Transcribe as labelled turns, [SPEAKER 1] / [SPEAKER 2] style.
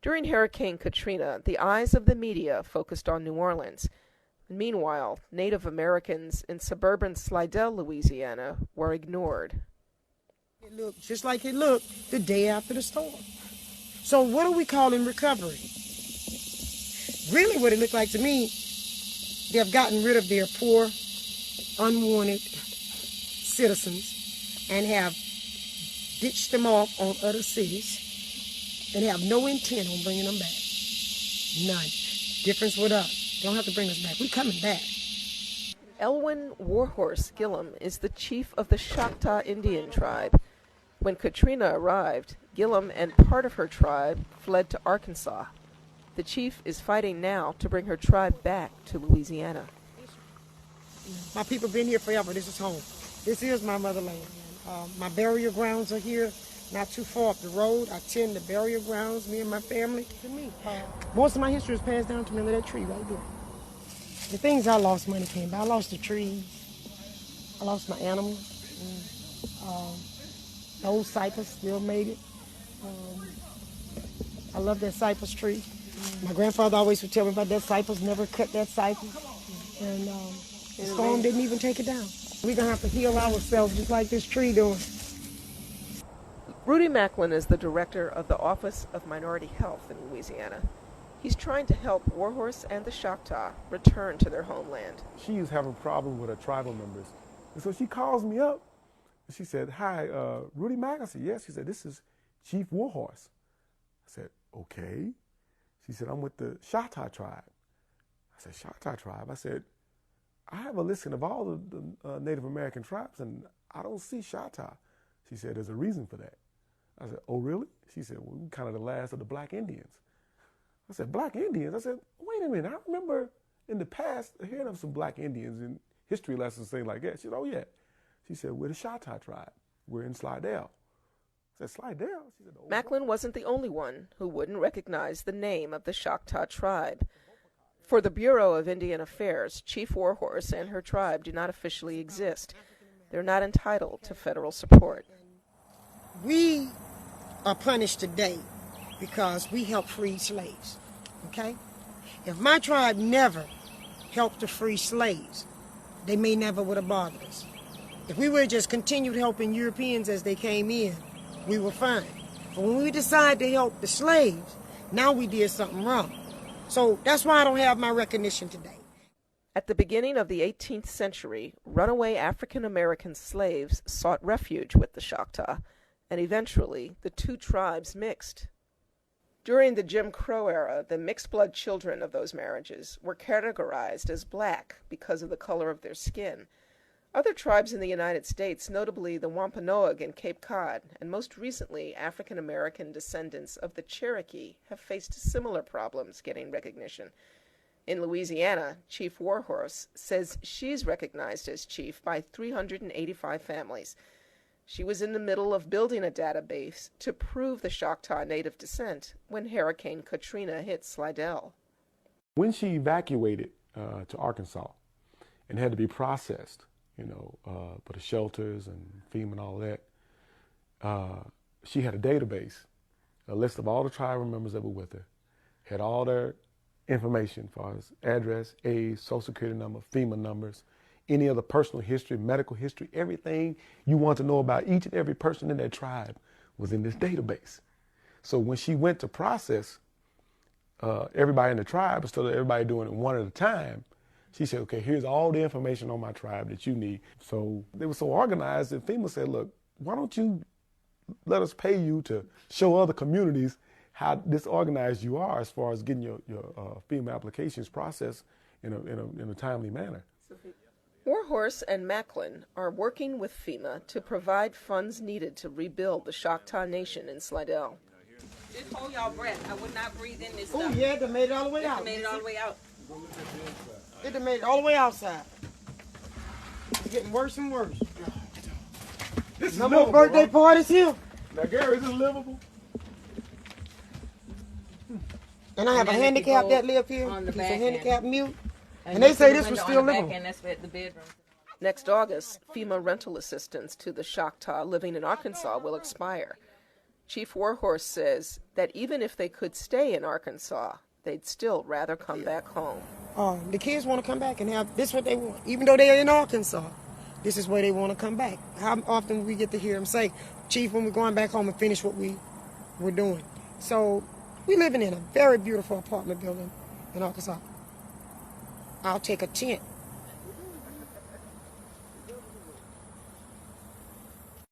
[SPEAKER 1] During Hurricane Katrina, the eyes of the media focused on New Orleans. Meanwhile, Native Americans in suburban Slidell, Louisiana, were ignored.
[SPEAKER 2] It looked just like it looked the day after the storm. So what do we call in recovery? Really what it looked like to me, they have gotten rid of their poor, unwanted citizens and have ditched them off on other cities and have no intent on bringing them back. None. Difference with us. They don't have to bring us back. We're coming back.
[SPEAKER 1] Elwyn Warhorse Gillum is the chief of the Choctaw Indian tribe. When Katrina arrived, Gillum and part of her tribe fled to Arkansas. The chief is fighting now to bring her tribe back to Louisiana.
[SPEAKER 2] My people have been here forever. This is home. This is my motherland. My burial grounds are here, not too far up the road. I tend the burial grounds, me and my family. Most of my history is passed down to me under that tree right there. The things I lost, money came by. I lost the trees. I lost my animals. The old cypress still made it. I love that cypress tree. My grandfather always would tell me about that cypress, never cut that cypress. And the storm didn't even take it down. We're going to have to heal ourselves just like this tree doing.
[SPEAKER 1] Rudy Macklin is the director of the Office of Minority Health in Louisiana. He's trying to help Warhorse and the Choctaw return to their homeland.
[SPEAKER 3] She's having a problem with her tribal members. And so she calls me up. And she said, "Hi, Rudy Mack?" I said, "Yes." She said, "This is Chief Warhorse." I said, "Okay." She said, "I'm with the Choctaw tribe." I said, "Choctaw tribe?" I said, "I have a listing of all the Native American tribes, and I don't see Choctaw." She said, "There's a reason for that." I said, "Oh, really?" She said, "Well, we're kind of the last of the Black Indians." I said, "Black Indians?" I said, "Wait a minute. I remember in the past hearing of some Black Indians in history lessons, things like that." She said, "Oh, yeah." She said, "We're the Choctaw tribe. We're in Slidell." I said, "Slidell?" She said, "Oh."
[SPEAKER 1] Macklin wasn't the only one who wouldn't recognize the name of the Choctaw tribe. For the Bureau of Indian Affairs, Chief Warhorse and her tribe do not officially exist. They're not entitled to federal support.
[SPEAKER 2] We are punished today because we helped free slaves, okay? If my tribe never helped to free slaves, they may never would have bothered us. If we would have just continued helping Europeans as they came in, we were fine. But when we decided to help the slaves, now we did something wrong. So that's why I don't have my recognition today.
[SPEAKER 1] At the beginning of the 18th century, runaway African-American slaves sought refuge with the Choctaw, and eventually the two tribes mixed. During the Jim Crow era, the mixed-blood children of those marriages were categorized as black because of the color of their skin. Other tribes in the United States, notably the Wampanoag in Cape Cod, and most recently African-American descendants of the Cherokee, have faced similar problems getting recognition. In Louisiana, Chief Warhorse says she's recognized as chief by 385 families. She was in the middle of building a database to prove the Choctaw native descent when Hurricane Katrina hit Slidell.
[SPEAKER 3] When she evacuated to Arkansas and had to be processed, for the shelters and FEMA and all that, she had a database, a list of all the tribal members that were with her, had all their information as far as address, age, social security number, FEMA numbers, any other personal history, medical history, everything you want to know about each and every person in that tribe was in this database. So when she went to process everybody in the tribe, instead of everybody doing it one at a time, she said, "Okay, here's all the information on my tribe that you need." So they were so organized that FEMA said, "Look, why don't you let us pay you to show other communities how disorganized you are as far as getting your FEMA applications processed in a timely manner."
[SPEAKER 1] Warhorse and Macklin are working with FEMA to provide funds needed to rebuild the Choctaw Nation in Slidell.
[SPEAKER 4] Just hold y'all breath. I would not breathe in this
[SPEAKER 2] Oh,
[SPEAKER 4] stuff.
[SPEAKER 2] yeah, they made it all the way out.
[SPEAKER 4] They made it all the way out.
[SPEAKER 2] They made it all the way outside. It's getting worse and worse.
[SPEAKER 3] This is
[SPEAKER 2] No more
[SPEAKER 3] livable,
[SPEAKER 2] birthday
[SPEAKER 3] bro.
[SPEAKER 2] parties here.
[SPEAKER 3] Now, Gary, is this livable?
[SPEAKER 2] And I have a
[SPEAKER 4] then if you
[SPEAKER 2] handicap
[SPEAKER 4] go
[SPEAKER 2] that live here.
[SPEAKER 4] on the
[SPEAKER 2] He's a
[SPEAKER 4] back
[SPEAKER 2] handicap mute.
[SPEAKER 4] And
[SPEAKER 2] And they
[SPEAKER 4] you
[SPEAKER 2] say
[SPEAKER 4] see the
[SPEAKER 2] this was
[SPEAKER 4] window
[SPEAKER 2] still
[SPEAKER 4] on the back
[SPEAKER 2] livable.
[SPEAKER 4] end, that's where the bedroom.
[SPEAKER 1] Next August, FEMA rental assistance to the Choctaw living in Arkansas will expire. Chief Warhorse says that even if they could stay in Arkansas, they'd still rather come back home.
[SPEAKER 2] The kids want to come back and have this what they want. Even though they're in Arkansas, this is where they want to come back. How often we get to hear them say, Chief, when we're going back home and finish what we're doing. So we're living in a very beautiful apartment building in Arkansas. I'll take a tent